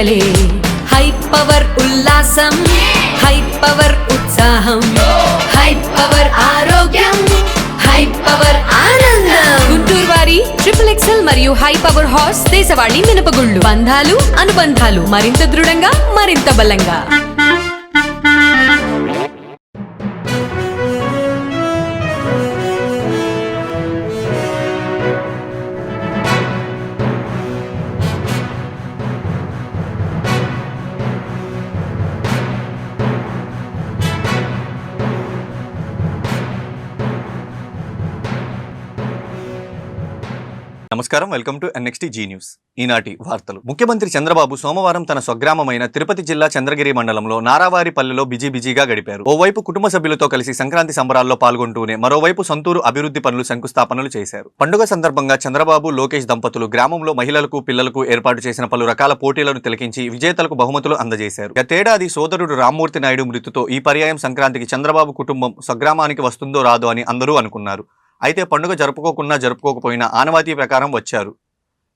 పండగలే. High power ఉల్లాసం, high power ఉత్సాహం, high power ఆరోగ్యం, హై పవర్ ఆనందం. గుంటూరు వారి XXL మరియు హై పవర్ హార్స్ దేశవాళీ మినపగుళ్ళు. బంధాలు అనుబంధాలు మరింత దృఢంగా, మరింత బలంగా. నమస్కారం, welcome to NXT G news. ఈనాటి వార్తలు. ముఖ్యమంత్రి చంద్రబాబు సోమవారం తన స్వగ్రామమైన తిరుపతి జిల్లా చంద్రగిరి మండలంలో నారావారిపల్లెలో బిజీగా గడిపారు. ఓవైపు కుటుంబ సభ్యులతో కలిసి సంక్రాంతి సంబరాల్లో పాల్గొంటూనే మరోవైపు సొంతూరు అభివృద్ధి పనులు శంకుస్థాపనలు చేశారు. పండుగ సందర్భంగా చంద్రబాబు, లోకేష్ దంపతులు గ్రామంలో మహిళలకు, పిల్లలకు ఏర్పాటు చేసిన పలు రకాల పోటీలను తిలకించి విజేతలకు బహుమతులు అందజేశారు. గతేడాది సోదరుడు రామ్మూర్తి నాయుడు మృతితో ఈ పర్యాయం సంక్రాంతికి చంద్రబాబు కుటుంబం స్వగ్రామానికి వస్తుందో రాదో అని అందరూ అనుకున్నారు. అయితే పండుగ జరుపుకోకపోయినా ఆనవాయితీ ప్రకారం వచ్చారు.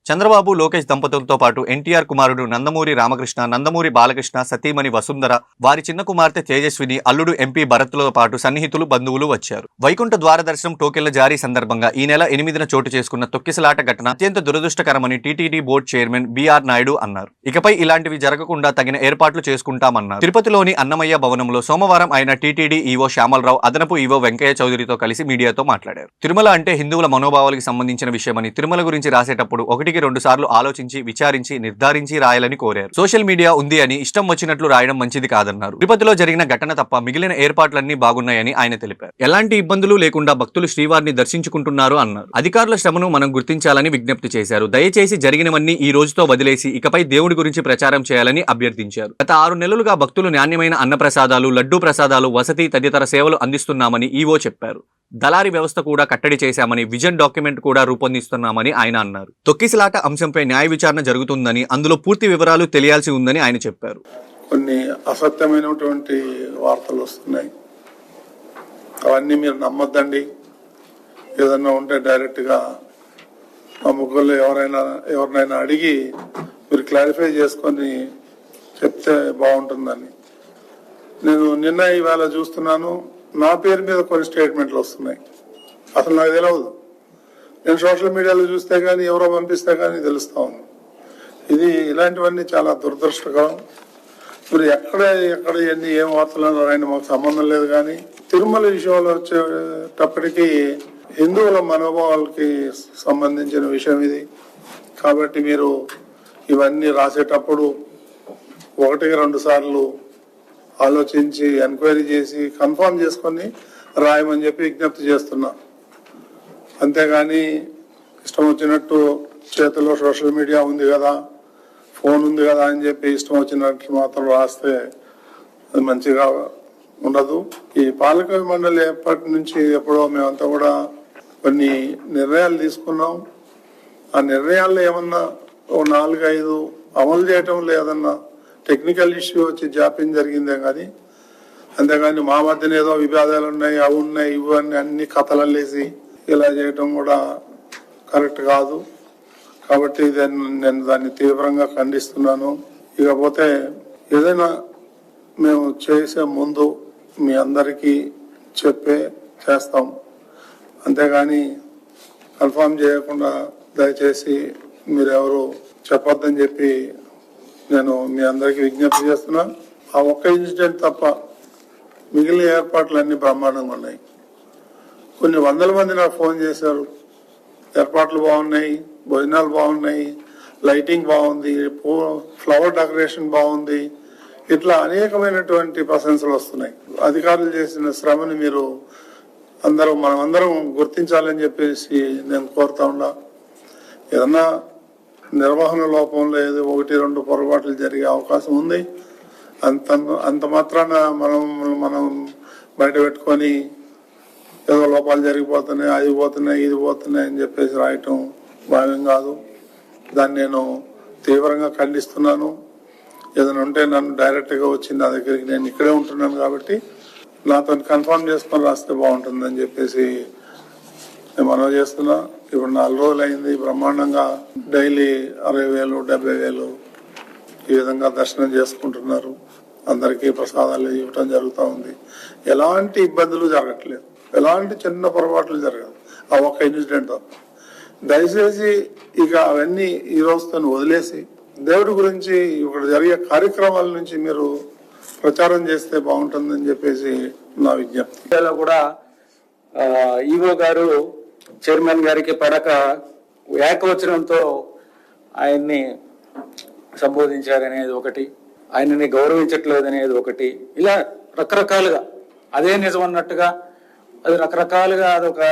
చంద్రబాబు, లోకేష్ దంపతులతో పాటు ఎన్టీఆర్ కుమారుడు నందమూరి రామకృష్ణ, నందమూరి బాలకృష్ణ, సతీమణి వసుంధర, వారి చిన్న కుమార్తె తేజస్విని, అల్లుడు MP భరత్తో పాటు సన్నిహితులు, బంధువులు వచ్చారు. వైకుంఠ ద్వార దర్శనం టోకెన్ల జారీ సందర్భంగా ఈ నెల 8న చోటు చేసుకున్న తొక్కిసలాట ఘటన అత్యంత దురదృష్టకరమని TTD board chairman BR Naidu అన్నారు. ఇకపై ఇలాంటివి జరగకుండా తగిన ఏర్పాట్లు చేసుకుంటామన్నారు. తిరుపతిలోని అన్నమయ్య భవనంలో సోమవారం ఆయన టీటీడీ ఈవో శ్యామలరావు, అదనపు ఈవో వెంకయ్య చౌదరితో కలిసి మీడియాతో మాట్లాడారు. తిరుమల అంటే హిందువుల మనోభావాలకు సంబంధించిన విషయమని, తిరుమల గురించి రాసేటప్పుడు 1-2 సార్లు ఆలోచించి, విచారించి, నిర్ధారించి రాయాలని కోరారు. సోషల్ మీడియా ఉంది అని ఇష్టం వచ్చినట్లు రాయడం మంచిది కాదన్నారు. తిరుపతిలో జరిగిన ఘటన తప్ప మిగిలిన ఏర్పాట్లన్నీ బాగున్నాయని ఆయన తెలిపారు. ఎలాంటి ఇబ్బందులు లేకుండా భక్తులు శ్రీవారిని దర్శించుకుంటున్నారు అన్నారు. అధికారుల శ్రమను మనం గుర్తించాలని విజ్ఞప్తి చేశారు. దయచేసి జరిగినవన్నీ ఈ రోజుతో వదిలేసి ఇకపై దేవుడి గురించి ప్రచారం చేయాలని అభ్యర్థించారు. గత 6 నెలలుగా భక్తులు నాణ్యమైన అన్నప్రసాదాలు, లడ్డూ ప్రసాదాలు, వసతి తదితర సేవలు అందిస్తున్నామని ఈవో చెప్పారు. దళారీ వ్యవస్థ కూడా కట్టడి చేశామని, విజన్ డాక్యుమెంట్ కూడా రూపొందిస్తున్నామని ఆయన అన్నారు. తొక్కిసలాట అంశంపై న్యాయ విచారణ జరుగుతుందని, అందులో పూర్తి వివరాలు తెలియాల్సి ఉందని ఆయన చెప్పారు. కొన్ని అసత్యమైనటువంటి వార్తలు వస్తున్నాయి, అవన్నీ మీరు నమ్మొద్దండి. ఏదన్నా ఉంటే డైరెక్ట్గా మా ముగ్గురు ఎవరినైనా అడిగి మీరు క్లారిఫై చేసుకొని చెప్తే బాగుంటుందని. నేను నిన్న ఇవాళ చూస్తున్నాను, నా పేరు మీద కొన్ని స్టేట్మెంట్లు వస్తున్నాయి. అసలు నాకు తెలియదు. నేను సోషల్ మీడియాలో చూస్తే కానీ, ఎవరో పంపిస్తే కానీ తెలుస్తా ఉంది. ఇలాంటివన్నీ చాలా దురదృష్టకరం. మీరు ఎక్కడ ఎన్ని ఏం వార్తలు రాయండి, మాకు సంబంధం లేదు. కానీ తిరుమల విషయంలో వచ్చేటప్పటికి హిందువుల మనోభావాలకి సంబంధించిన విషయం ఇది. కాబట్టి మీరు ఇవన్నీ రాసేటప్పుడు 1-2 సార్లు ఆలోచించి, ఎంక్వైరీ చేసి, కన్ఫర్మ్ చేసుకొని రాయమని చెప్పి విజ్ఞప్తి చేస్తున్నా. అంతేగాని ఇష్టం వచ్చినట్టు చేతిలో సోషల్ మీడియా ఉంది కదా, ఫోన్ ఉంది కదా అని చెప్పి ఇష్టం వచ్చినట్టు మాత్రం రాస్తే అది మంచిగా ఉండదు. ఈ పాలక మండలి ఎప్పటి నుంచి ఎప్పుడో మేమంతా కూడా కొన్ని నిర్ణయాలు తీసుకున్నాం. ఆ నిర్ణయాల్లో ఏమన్నా 4-5 అమలు చేయటం లేదన్నా టెక్నికల్ ఇష్యూ వచ్చి జాప్యం జరిగిందే కానీ, అంతేగాని మా మధ్యన ఏదో వివాదాలు ఉన్నాయి, అవి ఉన్నాయి, ఇవన్నీ అన్ని కథలల్లేసి ఇలా చేయటం కూడా కరెక్ట్ కాదు. కాబట్టి నేను దాన్ని తీవ్రంగా ఖండిస్తున్నాను. ఇకపోతే ఏదైనా మేము చేసే ముందు మీ అందరికీ చేస్తాం, అంతేగాని కన్ఫర్మ్ చేయకుండా దయచేసి మీరెవరు చెప్పొద్దని చెప్పి నేను మీ అందరికీ విజ్ఞప్తి చేస్తున్నా. ఆ ఒక్క ఇన్సిడెంట్ తప్ప మిగిలిన ఏర్పాట్లు అన్ని బ్రహ్మాండంగా ఉన్నాయి. కొన్ని 100 మంది నాకు ఫోన్ చేశారు, ఏర్పాట్లు బాగున్నాయి, భోజనాలు బాగున్నాయి, లైటింగ్ బాగుంది, ఫ్లవర్ డెకరేషన్ బాగుంది, ఇట్లా అనేకమైనటువంటి ప్రశంసలు వస్తున్నాయి. అధికారులు చేసిన శ్రమని మీరు మనమందరం గుర్తించాలని చెప్పేసి నేను కోరుతా ఉన్నా. ఏదన్నా నిర్వహణ లోపంలో ఏదో 1-2 పొరపాట్లు జరిగే అవకాశం ఉంది. అంత మాత్రాన మనం బయట పెట్టుకొని ఏదో లోపాలు జరిగిపోతున్నాయి, అది పోతున్నాయి, ఇది పోతున్నాయి అని చెప్పేసి రాయటం భావ్యం కాదు. దాన్ని నేను తీవ్రంగా ఖండిస్తున్నాను. ఏదైనా ఉంటే నన్ను డైరెక్ట్గా వచ్చి నా దగ్గరికి, నేను ఇక్కడే ఉంటున్నాను కాబట్టి నాతో కన్ఫర్మ్ చేసుకొని రాస్తే బాగుంటుందని చెప్పేసి నేను మనవి చేస్తున్నా. ఇప్పుడు 4 రోజులు అయింది, బ్రహ్మాండంగా డైలీ 60,000, 70,000 ఈ విధంగా దర్శనం చేసుకుంటున్నారు. అందరికీ ప్రసాదాలు ఇవ్వటం జరుగుతూ ఉంది. ఎలాంటి ఇబ్బందులు జరగట్లేదు, ఎలాంటి చిన్న పొరపాట్లు జరగదు ఆ ఒక్క ఇన్సిడెంట్ తప్ప. దయచేసి ఇక అవన్నీ ఈ రోజుతో వదిలేసి దేవుడి గురించి ఇక్కడ జరిగే కార్యక్రమాల నుంచి మీరు ప్రచారం చేస్తే బాగుంటుందని చెప్పేసి నా విజ్ఞప్తి. కూడా ఈవో గారు చైర్మన్ గారికి పడక ఏకవచనంతో ఆయన్ని సంబోధించారనేది ఒకటి, ఆయనని గౌరవించట్లేదు అనేది ఒకటి, ఇలా రకరకాలుగా అదే నిజం అన్నట్టుగా అది రకరకాలుగా అదొక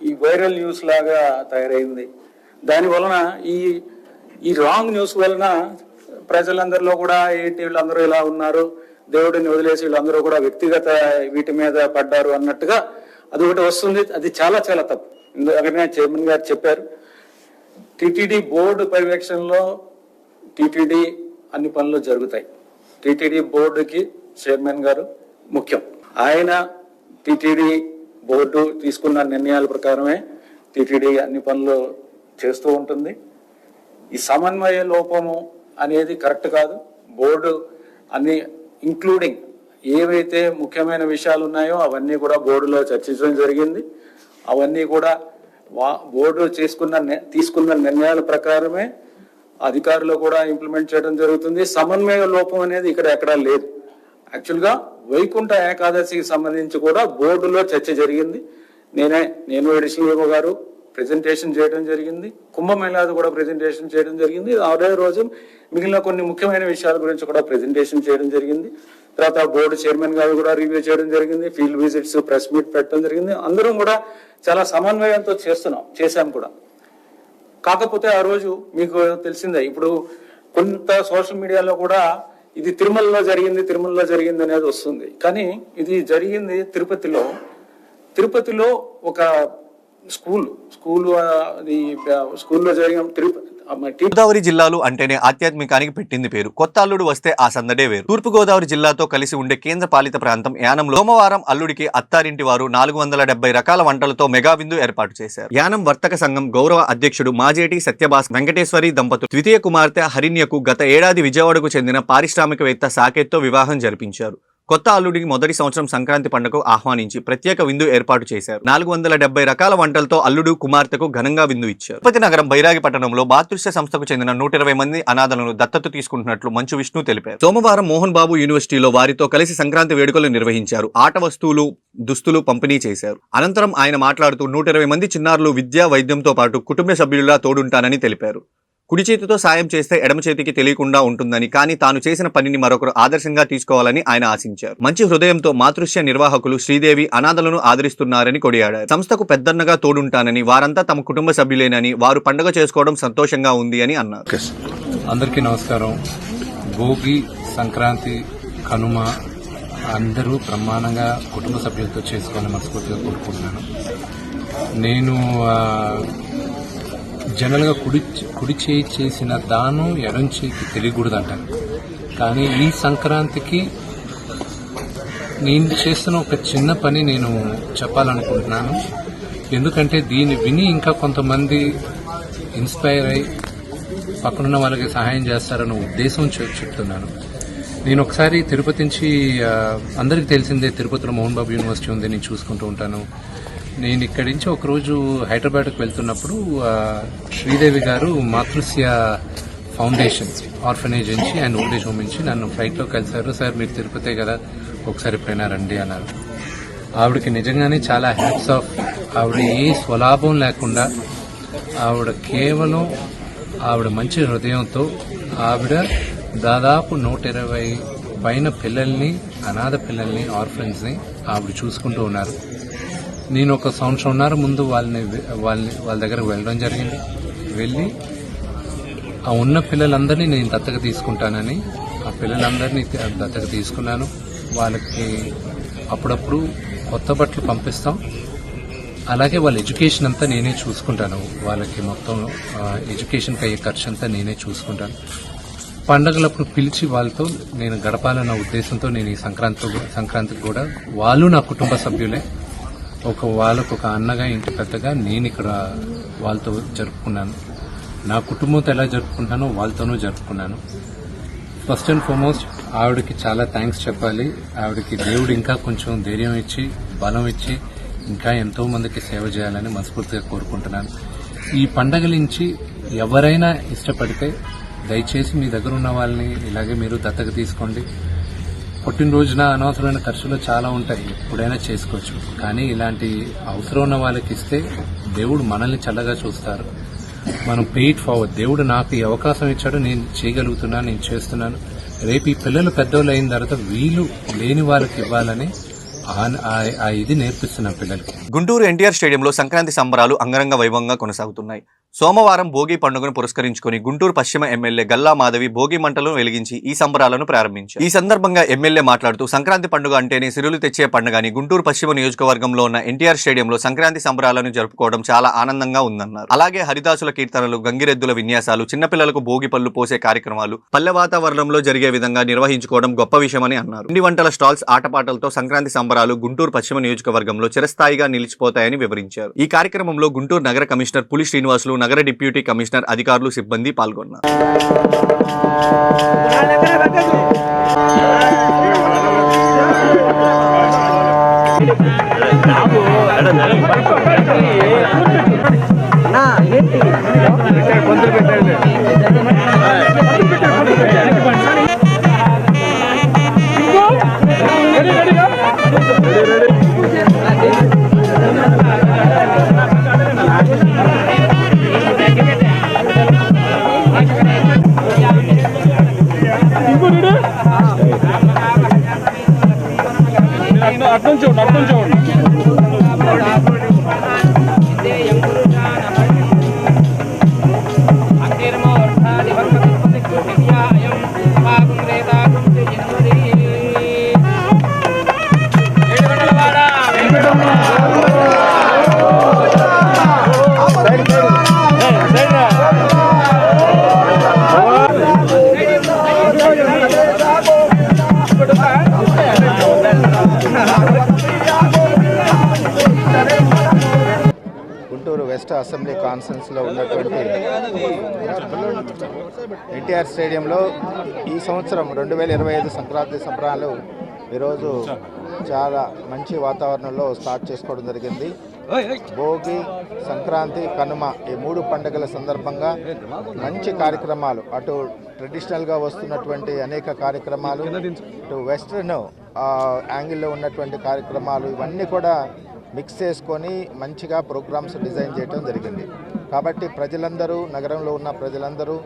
ఈ వైరల్ న్యూస్ లాగా తయారైంది. దాని వలన ఈ రాంగ్ న్యూస్ వలన ప్రజలందరిలో కూడా ఏంటి వీళ్ళందరూ ఇలా ఉన్నారు, దేవుడిని వదిలేసి వీళ్ళందరూ కూడా వ్యక్తిగత వీటి మీద పడ్డారు అన్నట్టుగా అది ఒకటి వస్తుంది. అది చాలా చాలా తప్పు. ఎందుకంటే చైర్మన్ గారు చెప్పారు, టిటిడి బోర్డు పర్యవేక్షణలో టిటిడి అన్ని పనులు జరుగుతాయి. టిటిడి బోర్డుకి చైర్మన్ గారు ముఖ్యం. ఆయన టిటిడి బోర్డు తీసుకున్న నిర్ణయాల ప్రకారమే టిటిడి అన్ని పనులు చేస్తూ ఉంటుంది. ఈ సమన్వయ లోపము అనేది కరెక్ట్ కాదు. బోర్డు అన్ని ఇంక్లూడింగ్ ఏవైతే ముఖ్యమైన విషయాలు ఉన్నాయో అవన్నీ కూడా బోర్డులో చర్చించడం జరిగింది. అవన్నీ కూడా బోర్డు తీసుకున్న నిర్ణయాల ప్రకారమే అధికారులు కూడా ఇంప్లిమెంట్ చేయడం జరుగుతుంది. సమన్వయ లోపం అనేది ఇక్కడ ఎక్కడా లేదు. యాక్చువల్గా వైకుంఠ ఏకాదశికి సంబంధించి కూడా బోర్డులో చర్చ జరిగింది. నేను అడిషనల్ ఈవో గారు ప్రెజెంటేషన్ చేయడం జరిగింది. కుంభమేళాది కూడా ప్రెజెంటేషన్ చేయడం జరిగింది. అదే రోజు మిగిలిన కొన్ని ముఖ్యమైన విషయాల గురించి కూడా ప్రెజెంటేషన్ చేయడం జరిగింది. తర్వాత బోర్డు చైర్మన్ గారు కూడా రివ్యూ చేయడం జరిగింది. ఫీల్డ్ విజిట్స్, ప్రెస్ మీట్ పెట్టడం జరిగింది. అందరం కూడా చాలా సమన్వయంతో చేశాం కూడా. కాకపోతే ఆ రోజు మీకు తెలిసిందే, ఇప్పుడు కొంత సోషల్ మీడియాలో కూడా ఇది తిరుమలలో జరిగింది అనేది వస్తుంది. కానీ ఇది జరిగింది తిరుపతిలో ఒక స్కూల్లో జరిగిన గోదావరి జిల్లాలు అంటేనే ఆధ్యాత్మికానికి పెట్టింది పేరు. కొత్త అల్లుడు వస్తే ఆ సందడే వేరు. తూర్పు గోదావరి జిల్లాతో కలిసి ఉండే కేంద్ర పాలిత ప్రాంతం యానంలో సోమవారం అల్లుడికి అత్తారింటి వారు 470 రకాల వంటలతో మెగా విందు ఏర్పాటు చేశారు. యానం వర్తక సంఘం గౌరవ అధ్యక్షుడు మాజేటి సత్యభాస్ వెంకటేశ్వరి దంపతులు ద్వితీయ కుమార్తె హరిణ్యకు గత ఏడాది విజయవాడకు చెందిన పారిశ్రామికవేత్త సాకేత్తో వివాహం జరిపించారు. కొత్త అల్లుడికి మొదటి సంవత్సరం సంక్రాంతి పండుగకు ఆహ్వానించి ప్రత్యేక విందు ఏర్పాటు చేశారు. 470 రకాల వంటలతో అల్లుడు కుమార్తెకు ఘనంగా విందు ఇచ్చారు. తిరుపతి నగరం బైరాగి పట్టణంలో మాతృశ్య సంస్థకు చెందిన 120 మంది అనాథలను దత్తత తీసుకుంటున్నట్లు మంచు విష్ణు తెలిపారు. సోమవారం మోహన్ బాబు యూనివర్సిటీలో వారితో కలిసి సంక్రాంతి వేడుకలు నిర్వహించారు. ఆట వస్తువులు, దుస్తులు పంపిణీ చేశారు. అనంతరం ఆయన మాట్లాడుతూ 120 మంది చిన్నారులు విద్యా, వైద్యంతో పాటు కుటుంబ సభ్యులులా తోడుంటానని తెలిపారు. కుడి చేతితో సాయం చేస్తే ఎడమ చేతికి తెలియకుండా ఉంటుందని, కానీ తాను చేసిన పనిని మరొకరు ఆదర్శంగా తీసుకోవాలని ఆయన ఆశించారు. మంచి హృదయంతో మాతృశ్య నిర్వాహకులు శ్రీదేవి అనాథలను ఆదరిస్తున్నారని కొనియాడారు. సంస్థకు పెద్దన్నగా తోడుంటానని, వారంతా తమ కుటుంబ సభ్యులేనని, వారు పండుగ చేసుకోవడం సంతోషంగా ఉంది అని అన్నారు. అందరికీ నమస్కారం. భోగి, సంక్రాంతి, కనుమ అందరూ బ్రహ్మాండంగా కుటుంబ సభ్యులతో చేసుకోవాలని మనస్ఫూర్తిగా కోరుకుంటున్నాను. నేను జనరల్గా కుడి చేయి చేసిన దానం ఎడం చేయికి తెలియకూడదు అంటాను. కానీ ఈ సంక్రాంతికి నేను చేస్తున్న ఒక చిన్న పని నేను చెప్పాలనుకుంటున్నాను. ఎందుకంటే దీన్ని విని ఇంకా కొంతమంది ఇన్స్పైర్ అయి పక్కనున్న వాళ్ళకి సహాయం చేస్తారన్న ఉద్దేశం చెప్తున్నాను. నేను ఒకసారి తిరుపతి నుంచి, అందరికీ తెలిసిందే తిరుపతిలో మోహన్ బాబు యూనివర్సిటీ ఉంది, నేను చూసుకుంటూ ఉంటాను. నేను ఇక్కడి నుంచి ఒకరోజు హైదరాబాద్కు వెళ్తున్నప్పుడు శ్రీదేవి గారు మాతృశ్య ఫౌండేషన్ ఆర్ఫనేజ్ నుంచి అండ్ ఓల్డేజ్ హోమ్ నుంచి నన్ను ఫ్లైట్లో కలిశారు. సార్ మీరు తిరుపతే కదా, ఒకసారి ఎప్పుడైనా రండి అన్నారు. ఆవిడకి నిజంగానే చాలా హ్యాట్స్ ఆఫ్. ఆవిడ ఏ స్వలాభం లేకుండా ఆవిడ కేవలం ఆవిడ మంచి హృదయంతో ఆవిడ దాదాపు 120 పైన పిల్లల్ని, అనాథ పిల్లల్ని, ఆర్ఫన్స్ని ఆవిడ చూసుకుంటూ ఉన్నారు. నేను ఒక సంవత్సరంన్నర ముందు వాళ్ళ దగ్గరకు వెళ్ళడం జరిగింది. వెళ్ళి ఆ ఉన్న పిల్లలందరినీ నేను దత్తత తీసుకుంటానని ఆ పిల్లలందరినీ దత్తత తీసుకున్నాను. వాళ్ళకి అప్పుడప్పుడు కొత్త బట్టలు పంపిస్తాం. అలాగే వాళ్ళ ఎడ్యుకేషన్ అంతా నేనే చూసుకుంటాను. వాళ్ళకి మొత్తం ఎడ్యుకేషన్కి అయ్యే ఖర్చు అంతా నేనే చూసుకుంటాను. పండగలప్పుడు పిలిచి వాళ్ళతో నేను గడపాలన్న ఉద్దేశంతో నేను ఈ సంక్రాంతికి కూడా వాళ్ళు నా కుటుంబ సభ్యులే. వాళ్ళకు ఒక అన్నగా, ఇంటి పెద్దగా నేను ఇక్కడ వాళ్ళతో జరుపుకున్నాను. నా కుటుంబంతో ఎలా జరుపుకుంటానో వాళ్ళతోనూ జరుపుకున్నాను. ఫస్ట్ అండ్ ఫార్మోస్ట్ ఆవిడకి చాలా థ్యాంక్స్ చెప్పాలి. ఆవిడకి దేవుడు ఇంకా కొంచెం ధైర్యం ఇచ్చి బలం ఇచ్చి ఇంకా ఎంతో మందికి సేవ చేయాలని మనస్ఫూర్తిగా కోరుకుంటున్నాను. ఈ పండగ నుంచి ఎవరైనా ఇష్టపడితే దయచేసి మీ దగ్గర ఉన్న వాళ్ళని ఇలాగే మీరు దత్తత తీసుకోండి. పుట్టినరోజున అనవసరమైన ఖర్చులు చాలా ఉంటాయి, ఎప్పుడైనా చేసుకోవచ్చు. కానీ ఇలాంటి అవసరం ఉన్న వాళ్ళకి ఇస్తే దేవుడు మనల్ని చల్లగా చూస్తారు. మనం పే ఇట్ ఫార్వర్డ్. దేవుడు నాకు ఈ అవకాశం ఇచ్చాడు, నేను చేయగలుగుతున్నాను, నేను చేస్తున్నాను. రేపు ఈ పిల్లలు పెద్దోళ్ళు అయిన తర్వాత వీలు లేని వాళ్ళకి ఇవ్వాలని ఆ ఇది నేర్పిస్తున్న పిల్లలకి. గుంటూరు ఎన్టీఆర్ స్టేడియంలో సంక్రాంతి సంబరాలు అంగరంగ వైభవంగా కొనసాగుతున్నాయి. సోమవారం భోగి పండుగను పురస్కరించుకుని గుంటూరు పశ్చిమ ఎమ్మెల్యే గల్లా మాధవి భోగి మంటలను వెలిగించి ఈ సంబరాలను ప్రారంభించారు. ఈ సందర్భంగా ఎమ్మెల్యే మాట్లాడుతూ సంక్రాంతి పండుగ అంటేనే సిరులు తెచ్చే పండుగని గుంటూరు పశ్చిమ నియోజకవర్గంలో ఉన్న ఎన్టీఆర్ స్టేడియంలో సంక్రాంతి సంబరాలను జరుపుకోవడం చాలా ఆనందంగా ఉందన్నారు. అలాగే హరిదాసుల కీర్తనలు, గంగిరెద్దుల విన్యాసాలు, చిన్నపిల్లలకు భోగి పళ్ళు పోసే కార్యక్రమాలు పల్లె వాతావరణంలో జరిగే విధంగా నిర్వహించుకోవడం గొప్ప విషయమని అన్నారు. పిండి వంటల స్టాల్స్, ఆటపాటలతో సంక్రాంతి సంబరాలు గుంటూరు పశ్చిమ నియోజకవర్గంలో చిరస్థాయిగా నిలిచిపోతాయని వివరించారు. ఈ కార్యక్రమంలో గుంటూరు నగర కమిషనర్ పులి శ్రీనివాసులు, నగర డిప్యూటీ కమిషనర్, అధికారులు, సిబ్బంది పాల్గొన్నారు. గుంటూరు వెస్ట్ అసెంబ్లీ కాన్ఫరెన్స్లో ఉన్నటువంటి ఎన్టీఆర్ స్టేడియంలో ఈ సంవత్సరం 2025 సంక్రాంతి సంబరాలు ఈరోజు చాలా మంచి వాతావరణంలో స్టార్ట్ చేసుకోవడం జరిగింది. భోగి, సంక్రాంతి, కనుమ ఈ 3 పండుగల సందర్భంగా మంచి కార్యక్రమాలు, అటు ట్రెడిషనల్గా వస్తున్నటువంటి అనేక కార్యక్రమాలు, ఇటు వెస్ట్రన్ యాంగిల్లో ఉన్నటువంటి కార్యక్రమాలు, ఇవన్నీ కూడా మిక్స్ చేసుకొని మంచిగా ప్రోగ్రామ్స్ డిజైన్ చేయడం జరిగింది. కాబట్టి ప్రజలందరూ, నగరంలో ఉన్న ప్రజలందరూ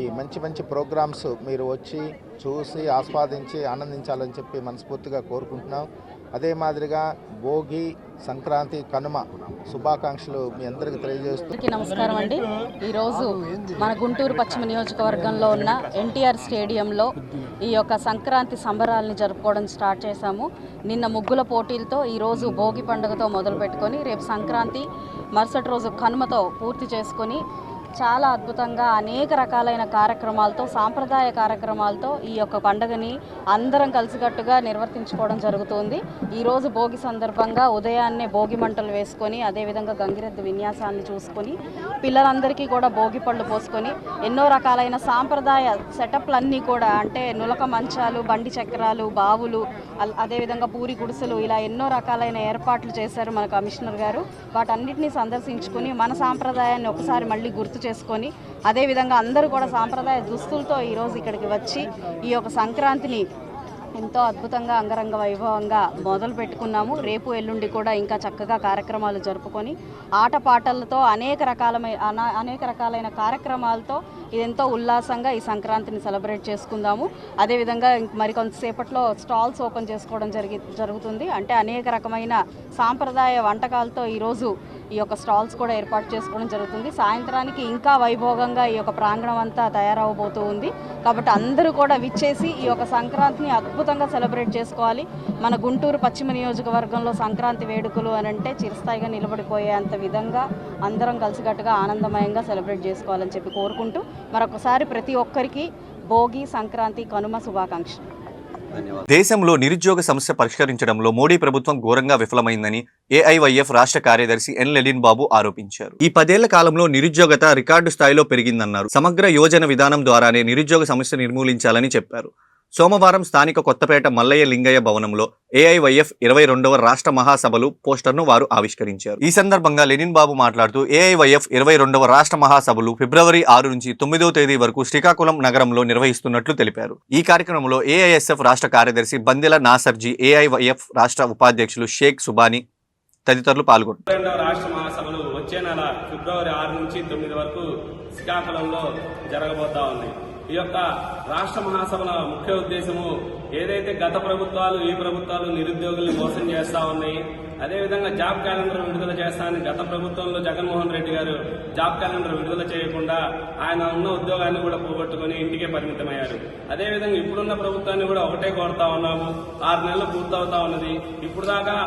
ఈ మంచి మంచి ప్రోగ్రామ్స్ మీరు వచ్చి చూసి ఆస్వాదించి ఆనందించాలని చెప్పి మనస్ఫూర్తిగా కోరుకుంటున్నాం. అదే మాదిరిగా భోగి, సంక్రాంతి, కనుమ శుభాకాంక్షలు మీ అందరికీ తెలియజేస్తూ. నమస్కారం అండి. ఈరోజు మన గుంటూరు పశ్చిమ నియోజకవర్గంలో ఉన్న ఎన్టీఆర్ స్టేడియంలో ఈ యొక్క సంక్రాంతి సంబరాలని జరుపుకోవడం స్టార్ట్ చేశాము. నిన్న ముగ్గుల పోటీలతో ఈరోజు భోగి పండుగతో మొదలు పెట్టుకొని రేపు సంక్రాంతి, మరుసటి రోజు కనుమతో పూర్తి చేసుకొని చాలా అద్భుతంగా అనేక రకాలైన కార్యక్రమాలతో, సాంప్రదాయ కార్యక్రమాలతో ఈ యొక్క పండుగని అందరం కలిసికట్టుగా నిర్వర్తించుకోవడం జరుగుతుంది. ఈరోజు భోగి సందర్భంగా ఉదయాన్నే భోగి మంటలు వేసుకొని, అదేవిధంగా గంగిరెద్దు విన్యాసాన్ని చూసుకొని, పిల్లలందరికీ కూడా భోగి పళ్ళు పోసుకొని ఎన్నో రకాలైన సాంప్రదాయ సెటప్లన్నీ కూడా, అంటే నులక మంచాలు, బండి చక్రాలు, బావులు, అదేవిధంగా పూరి గుడిసెలు, ఇలా ఎన్నో రకాలైన ఏర్పాట్లు చేశారు మన కమిషనర్ గారు. వాటన్నిటినీ సందర్శించుకొని మన సాంప్రదాయాన్ని ఒకసారి మళ్ళీ గుర్తు చేసుకొని, అదేవిధంగా అందరూ కూడా సాంప్రదాయ దుస్తులతో ఈరోజు ఇక్కడికి వచ్చి ఈ యొక్క సంక్రాంతిని ఎంతో అద్భుతంగా అంగరంగ వైభవంగా మొదలు పెట్టుకున్నాము. రేపు ఎల్లుండి కూడా ఇంకా చక్కగా కార్యక్రమాలు జరుపుకొని ఆటపాటలతో అనేక రకాలైన కార్యక్రమాలతో ఇదెంతో ఉల్లాసంగా ఈ సంక్రాంతిని సెలబ్రేట్ చేసుకుందాము. అదేవిధంగా మరి కొంతసేపట్లో స్టాల్స్ ఓపెన్ చేసుకోవడం జరుగుతుంది. అంటే అనేక రకమైన సాంప్రదాయ వంటకాలతో ఈరోజు ఈ యొక్క స్టాల్స్ కూడా ఏర్పాటు చేసుకోవడం జరుగుతుంది. సాయంత్రానికి ఇంకా వైభోగంగా ఈ యొక్క ప్రాంగణం అంతా తయారవబోతూ ఉంది. కాబట్టి అందరూ కూడా విచ్చేసి ఈ యొక్క సంక్రాంతిని అద్భుతంగా సెలబ్రేట్ చేసుకోవాలి. మన గుంటూరు పశ్చిమ నియోజకవర్గంలో సంక్రాంతి వేడుకలు అని అంటే చిరస్థాయిగా నిలబడిపోయేంత విధంగా అందరం కలిసికట్టుగా ఆనందమయంగా సెలబ్రేట్ చేసుకోవాలని చెప్పి కోరుకుంటూ మరొకసారి ప్రతి ఒక్కరికి భోగి, సంక్రాంతి, కనుమ శుభాకాంక్షలు. దేశంలో నిరుద్యోగ సమస్య పరిష్కరించడంలో మోడీ ప్రభుత్వం ఘోరంగా విఫలమైందని ఏఐవైఎఫ్ రాష్ట్ర కార్యదర్శి ఎన్ లెలిన్ బాబు ఆరోపించారు. ఈ 10 ఏళ్ల కాలంలో నిరుద్యోగత రికార్డు స్థాయిలో పెరిగిందన్నారు. సమగ్ర యోజన విధానం ద్వారానే నిరుద్యోగ సమస్య నిర్మూలించాలని చెప్పారు. సోమవారం స్థానిక కొత్తపేట మల్లయ్య లింగయ్య భవనంలో ఏఐవైఎఫ్ 22వ రాష్ట్ర మహాసభలు పోస్టర్ను వారు ఆవిష్కరించారు. ఈ సందర్భంగా లెనిన్ బాబు మాట్లాడుతూ ఏఐవైఎఫ్ 22వ రాష్ట్ర మహాసభలు ఫిబ్రవరి 6 నుంచి 9వ తేదీ వరకు శ్రీకాకుళం నగరంలో నిర్వహిస్తున్నట్లు తెలిపారు. ఈ కార్యక్రమంలో ఏఐఎస్ఎఫ్ రాష్ట్ర కార్యదర్శి బందెల నాసర్జీ, ఏఐవైఎఫ్ రాష్ట్ర ఉపాధ్యక్షులు షేక్ సుబానీ తదితరులు పాల్గొన్నారు. రాష్ట్ర మహాసభలు వచ్చే నెల ఫిబ్రవరి 6 నుంచి 9 వరకు శ్రీకాకుళంలో జరగబోతా ఉంది. ఈ యొక్క రాష్ట్ర మహాసభల ముఖ్య ఉద్దేశము ఏదైతే గత ప్రభుత్వాలు ఈ ప్రభుత్వాలు నిరుద్యోగుల్ని మోసం చేస్తా ఉన్నాయి, అదేవిధంగా జాబ్ క్యాలెండర్ విడుదల చేస్తానని గత ప్రభుత్వంలో జగన్మోహన్ రెడ్డి గారు జాబ్ క్యాలెండర్ విడుదల చేయకుండా ఆయన ఉన్న ఉద్యోగాన్ని కూడా పోగొట్టుకుని ఇంటికే పరిమితమయ్యారు. అదేవిధంగా ఇప్పుడున్న ప్రభుత్వాన్ని కూడా ఒకటే కోరుతా ఉన్నాము. 6 నెలలు పూర్తవుతా ఉన్నది. ఇప్పుడు దాకా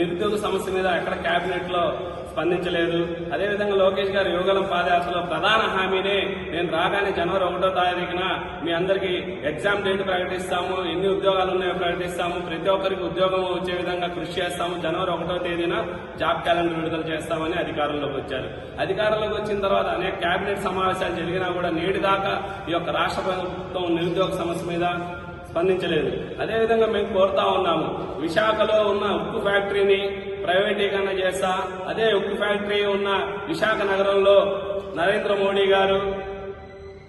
నిరుద్యోగ సమస్య మీద ఎక్కడ కేబినెట్ లో స్పందించలేదు. అదేవిధంగా లోకేష్ గారు యువగలం పాదయాత్రలో ప్రధాన హామీనే నేను రాగానే జనవరి 1వ తారీఖున మీ అందరికీ ఎగ్జామ్ డేట్ ప్రకటిస్తాము, ఎన్ని ఉద్యోగాలు ఉన్నాయో ప్రకటిస్తాము, ప్రతి ఒక్కరికి ఉద్యోగం వచ్చే విధంగా కృషి చేస్తాము, జనవరి 1వ తేదీన జాబ్ క్యాలెండర్ విడుదల చేస్తామని అధికారంలోకి వచ్చారు. అధికారంలోకి వచ్చిన తర్వాత అనేక కేబినెట్ సమావేశాలు జరిగినా కూడా నేటి దాకా ఈ యొక్క రాష్ట్ర ప్రభుత్వం నిరుద్యోగ సమస్య మీద స్పందించలేదు. అదేవిధంగా మేము కోరుతా ఉన్నాము, విశాఖలో ఉన్న ఉక్కు ఫ్యాక్టరీని ప్రైవేటీకరణ చేస్తా, అదే ఉక్కు ఫ్యాక్టరీ ఉన్న విశాఖ నగరంలో నరేంద్ర మోడీ గారు,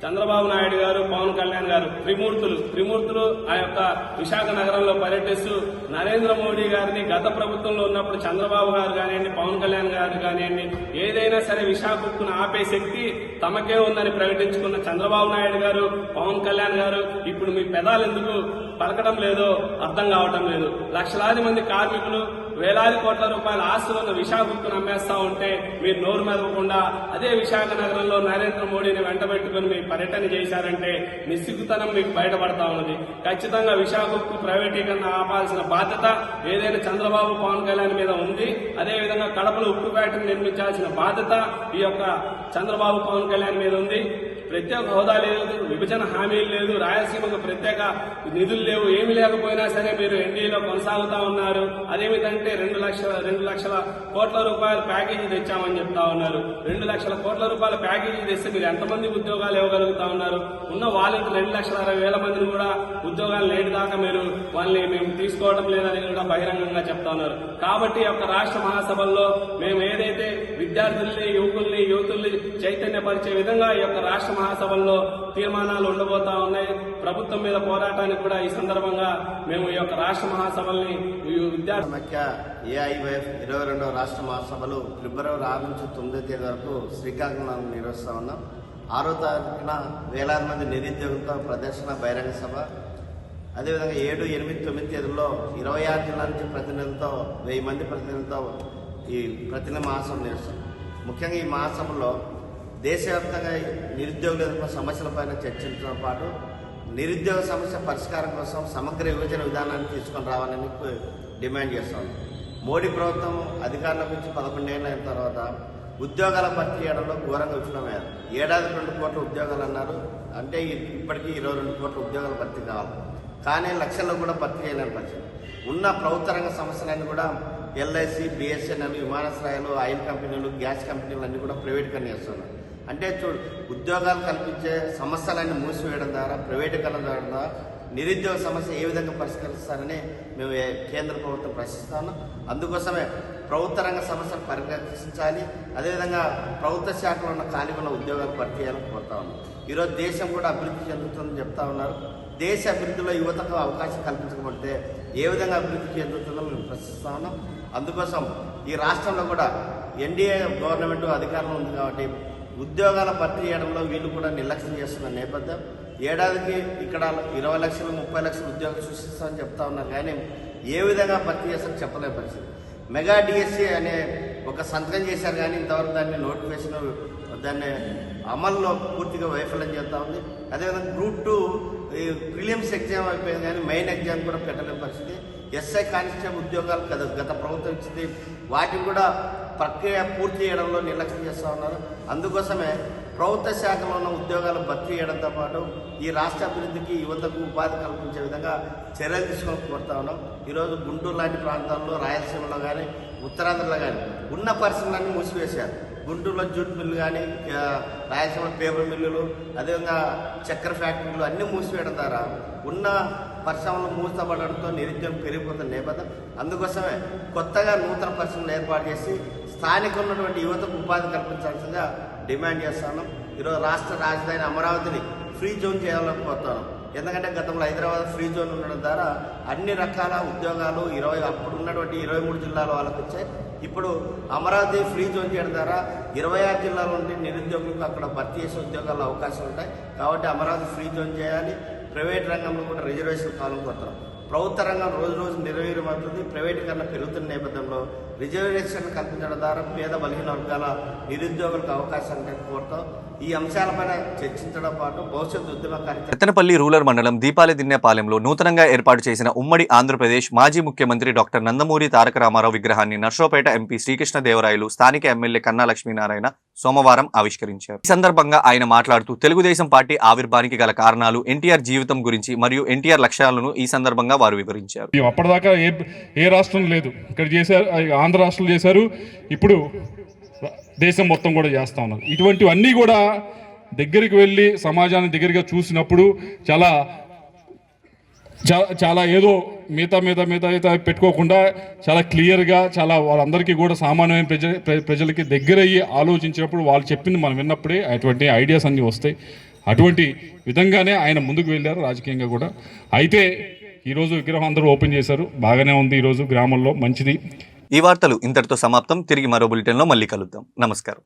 చంద్రబాబు నాయుడు గారు, పవన్ కళ్యాణ్ గారు త్రిమూర్తులు ఆ యొక్క విశాఖ నగరంలో పర్యటిస్తూ నరేంద్ర మోడీ గారిని గత ప్రభుత్వంలో ఉన్నప్పుడు చంద్రబాబు గారు కానివ్వండి, పవన్ కళ్యాణ్ గారు కానివ్వండి, ఏదైనా సరే విశాఖ ఉక్కును ఆపే శక్తి తమకే ఉందని ప్రకటించుకున్న చంద్రబాబు నాయుడు గారు, పవన్ కళ్యాణ్ గారు ఇప్పుడు మీ పెదాలు ఎందుకు పలకడం లేదో అర్థం కావటం లేదు. లక్షలాది మంది కార్మికులు, వేలాది కోట్ల రూపాయల ఆస్తులను విశాఖ ఉక్కును అమ్మేస్తా ఉంటే మీరు నోరు మెదవకుండా అదే విశాఖ నగరంలో నరేంద్ర మోడీని వెంటబెట్టుకుని మీ పర్యటన చేశారంటే నిస్సిగ్గుతనం మీకు బయటపడతా ఉన్నది. ఖచ్చితంగా విశాఖ ఉక్కు ప్రైవేటీకరణ ఆపాల్సిన బాధ్యత ఏదైనా చంద్రబాబు, పవన్ కళ్యాణ్ మీద ఉంది. అదేవిధంగా కడపలో ఉక్కు ఫ్యాక్టరీ నిర్మించాల్సిన బాధ్యత ఈ యొక్క చంద్రబాబు, పవన్ కళ్యాణ్ మీద ఉంది. ప్రత్యేక హోదా లేదు, విభజన హామీలు లేదు, రాయలసీమకు ప్రత్యేక నిధులు లేవు. ఏమి లేకపోయినా సరే మీరు ఎన్డీఏలో కొనసాగుతా ఉన్నారు. అదేమిటంటే 2 లక్షల కోట్ల రూపాయల ప్యాకేజీ తెచ్చామని చెప్తా ఉన్నారు. 2 లక్షల కోట్ల రూపాయల ప్యాకేజీ తెస్తే మీరు ఎంతమంది ఉద్యోగాలు ఇవ్వగలుగుతా ఉన్నారు? ఉన్న వాళ్ళకి 2,60,000 మందిని కూడా ఉద్యోగాలు లేని దాకా మీరు వాళ్ళని మేము తీసుకోవడం లేదని కూడా బహిరంగంగా చెప్తా ఉన్నారు. కాబట్టి ఈ యొక్క రాష్ట్ర మహాసభల్లో మేము ఏదైతే విద్యార్థుల్ని, యువతుల్ని చైతన్యపరిచే విధంగా ఈ యొక్క రాష్ట్ర మహాసభల్లో తీర్మానాలు ఉండబోతా ఉన్నాయి. ప్రభుత్వం మీద పోరాటానికి కూడా ఈ సందర్భంగా మేము ఈ యొక్క రాష్ట్ర మహాసభల్ని మధ్య ఏఐవైఎఫ్ 22వ రాష్ట్ర మహాసభలు ఫిబ్రవరి 6 నుంచి 9వ తేదీ వరకు శ్రీకాకుళం నిర్వహిస్తా ఉన్నాం. 6వ తారీఖున వేలాది మంది నిరుద్యోగులతో ప్రదర్శన, బహిరంగ సభ, అదేవిధంగా 7, 8, 9 తేదీల్లో 26 జిల్లాల నుంచి ప్రతినిధులతో 1000 మంది ప్రతినిధులతో ఈ ప్రతినిధి మహాసభ నిర్వహిస్తాం. ముఖ్యంగా ఈ మహాసభలో దేశవ్యాప్తంగా నిరుద్యోగుల ఎదుర్కొన్న సమస్యలపైన చర్చించడంతో పాటు నిరుద్యోగ సమస్య పరిష్కారం కోసం సమగ్ర విభజన విధానాన్ని తీసుకొని రావాలని డిమాండ్ చేస్తాం. మోడీ ప్రభుత్వం అధికారంలోకి వచ్చి 11 ఏళ్ళు అయిన తర్వాత ఉద్యోగాల భర్తీ చేయడంలో ఘోరంగా విఫలమయ్యారు. ఏడాది 2 కోట్ల ఉద్యోగాలు అన్నారు. అంటే ఇప్పటికీ 22 కోట్ల ఉద్యోగాల భర్తీ కావాలి, కానీ లక్షల్లో కూడా భర్తీ చేయలేని పరిస్థితి. ఉన్న ప్రభుత్వ రంగ సమస్యలన్నీ కూడా ఎల్ఐసి, బిఎస్ఎన్ఎల్, విమానాశ్రయాలు, ఆయిల్ కంపెనీలు, గ్యాస్ కంపెనీలు అన్నీ కూడా ప్రైవేటీకరణ చేస్తున్నారు. అంటే ఉద్యోగాలు కల్పించే సమస్యలన్నీ మూసివేయడం ద్వారా, ప్రైవేటీకరణ ద్వారా నిరుద్యోగ సమస్య ఏ విధంగా పరిష్కరిస్తారని మేము కేంద్ర ప్రభుత్వం ప్రశ్నిస్తా ఉన్నాం. అందుకోసమే ప్రభుత్వ రంగ సమస్యలు పరిరక్షించాలి, అదేవిధంగా ప్రభుత్వ శాఖలో ఉన్న ఖాళీగా ఉన్న ఉద్యోగాలు భర్తీ చేయాలని కోరుతా ఉన్నాం. ఈరోజు దేశం కూడా అభివృద్ధి చెందుతుందని చెప్తా ఉన్నారు. దేశ అభివృద్ధిలో యువతకు అవకాశం కల్పించకపోతే ఏ విధంగా అభివృద్ధి చెందుతుందో మేము ప్రశ్నిస్తా ఉన్నాం. అందుకోసం ఈ రాష్ట్రంలో కూడా ఎన్డీఏ గవర్నమెంట్ అధికారంలో ఉంది కాబట్టి ఉద్యోగాల భర్తీ చేయడంలో వీళ్ళు కూడా నిర్లక్ష్యం చేస్తున్న నేపథ్యం. ఏడాదికి ఇక్కడ 20 లక్షలు, 30 లక్షల ఉద్యోగాలు సృష్టిస్తామని చెప్తా ఉన్నారు, కానీ ఏ విధంగా భర్తీ చేస్తారో చెప్పలేని పరిస్థితి. మెగా డిఎస్సీ అనే ఒక సంతకం చేశారు, కానీ ఇంతవరకు దాన్ని నోటిఫికేషన్, దాన్ని అమల్లో పూర్తిగా వైఫల్యం చేస్తూ ఉంది. అదేవిధంగా గ్రూప్ 2 ప్రిలిమ్స్ ఎగ్జామ్ అయిపోయింది, కానీ మెయిన్ ఎగ్జామ్ కూడా పెట్టలేని పరిస్థితి. ఎస్ఐ కానిస్టేబుల్ ఉద్యోగాలు గత ప్రభుత్వం ఇచ్చింది, వాటిని కూడా ప్రక్రియ పూర్తి చేయడంలో నిర్లక్ష్యం చేస్తూ ఉన్నారు. అందుకోసమే ప్రభుత్వ శాఖలో ఉన్న ఉద్యోగాలు భర్తీ చేయడంతో పాటు ఈ రాష్ట్ర అభివృద్ధికి యువతకు ఉపాధి కల్పించే విధంగా చర్యలు తీసుకొని కోరుతా ఉన్నాం. ఈరోజు గుంటూరు లాంటి ప్రాంతాల్లో, రాయలసీమలో కానీ, ఉత్తరాంధ్రలో కానీ ఉన్న పరిశ్రమలన్నీ మూసివేశారు. గుంటూరులో జూట్ మిల్లు కానీ, రాయలసీమలో పేపర్ మిల్లులు, అదేవిధంగా చక్కెర ఫ్యాక్టరీలు అన్నీ మూసివేయడం ద్వారా ఉన్న పరిశ్రమలు మూతపడడంతో నిరుద్యోగం పెరిగిపోతున్న నేపథ్యం. అందుకోసమే కొత్తగా నూతన పరిశ్రమలు ఏర్పాటు చేసి స్థానిక ఉన్నటువంటి యువతకు ఉపాధి కల్పించాల్సిందిగా డిమాండ్ చేస్తాను. ఈరోజు రాష్ట్ర రాజధాని అమరావతిని ఫ్రీ జోన్ చేయాలని కోరుతాను. ఎందుకంటే గతంలో హైదరాబాద్ ఫ్రీ జోన్ ఉండడం ద్వారా అన్ని రకాల ఉద్యోగాలు అప్పుడు ఉన్నటువంటి 23 జిల్లాల వాళ్ళకు వచ్చాయి. ఇప్పుడు అమరావతి ఫ్రీ జోన్ చేయడం ద్వారా 26 జిల్లాల నుండి నిరుద్యోగులకు అక్కడ భర్తీ చేసే ఉద్యోగాల అవకాశాలు ఉంటాయి. కాబట్టి అమరావతి ఫ్రీ జోన్ చేయాలి. ప్రైవేట్ రంగంలో కూడా రిజర్వేషన్ కాలం కోరుతాం. ప్రభుత్వ రంగం రోజు రోజు నిర్వీర్యమవుతుంది. ప్రైవేటీకరణ పెరుగుతున్న నేపథ్యంలో రిజర్వేషన్ కల్పించడం ద్వారా పేద బలహీన వర్గాల నిరుద్యోగులకు అవకాశాన్ని కోరుతాం. ఈ అంశాలపైన చర్చించడం పాటు భవిష్యత్తు ఉద్యమ కార్యక్రమం. రతనపల్లి రూరల్ మండలం దీపాలదిన్నెపాలెంలో నూతనంగా ఏర్పాటు చేసిన ఉమ్మడి ఆంధ్రప్రదేశ్ మాజీ ముఖ్యమంత్రి డాక్టర్ నందమూరి తారక రామారావు విగ్రహాన్ని నర్సరావుపేట ఎంపీ శ్రీకృష్ణదేవరాయలు, స్థానిక ఎమ్మెల్యే కన్నా లక్ష్మీనారాయణ సోమవారం ఆవిష్కరించారు. ఈ సందర్భంగా ఆయన మాట్లాడుతూ తెలుగుదేశం పార్టీ ఆవిర్భావానికి గల కారణాలు, ఎన్టీఆర్ జీవితం గురించి మరియు ఎన్టీఆర్ లక్ష్యాలను ఈ సందర్భంగా వారు వివరించారు. అప్పటిదాకా ఏ రాష్ట్రం లేదు, ఇక్కడ చేశారు, ఆంధ్ర రాష్ట్రంలో చేశారు, ఇప్పుడు దేశం మొత్తం కూడా చేస్తూ ఉన్నారు. ఇటువంటివన్నీ కూడా దగ్గరికి వెళ్ళి సమాజాన్ని దగ్గరగా చూసినప్పుడు చాలా ఏదో మిగతా పెట్టుకోకుండా చాలా క్లియర్గా, చాలా వాళ్ళందరికీ కూడా సామాన్యమైన ప్రజలకి దగ్గరయ్యి ఆలోచించినప్పుడు వాళ్ళు చెప్పింది మనం విన్నప్పుడే అటువంటి ఐడియాస్ అన్నీ వస్తాయి. అటువంటి విధంగానే ఆయన ముందుకు వెళ్ళారు రాజకీయంగా కూడా. అయితే ఈరోజు విగ్రహం అందరూ ఓపెన్ చేశారు, బాగానే ఉంది. ఈరోజు గ్రామంలో మంచిది. ఈ వార్తలు ఇంతటితో సమాప్తం. తిరిగి మరో బులెటిన్లో మళ్ళీ కలుద్దాం. నమస్కారం.